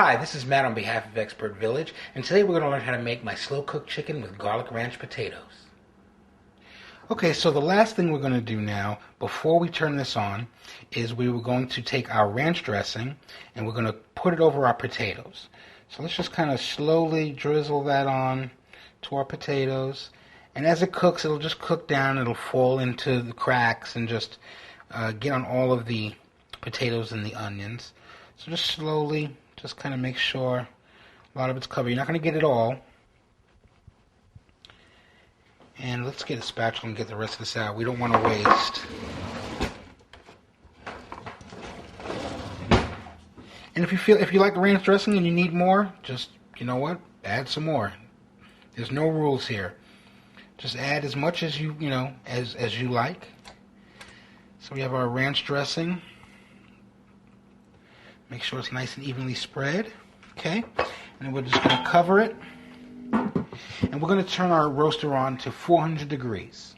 Hi, this is Matt on behalf of Expert Village, and today we're going to learn how to make my slow-cooked chicken with garlic ranch potatoes. Okay, so the last thing we're going to do now, before we turn this on, is we were going to take our ranch dressing and we're going to put it over our potatoes. So let's just kind of slowly drizzle that on to our potatoes. And as it cooks, it'll just cook down, it'll fall into the cracks and just get on all of the potatoes and the onions. So just slowly, just kind of make sure a lot of it's covered. You're not going to get it all. And let's get a spatula and get the rest of this out. We don't want to waste. And if you like ranch dressing and you need more, just, you know what, add some more. There's no rules here. Just add as much as you you like. So we have our ranch dressing. Make sure it's nice and evenly spread. Okay? And then we're just going to cover it. And we're going to turn our roaster on to 400 degrees.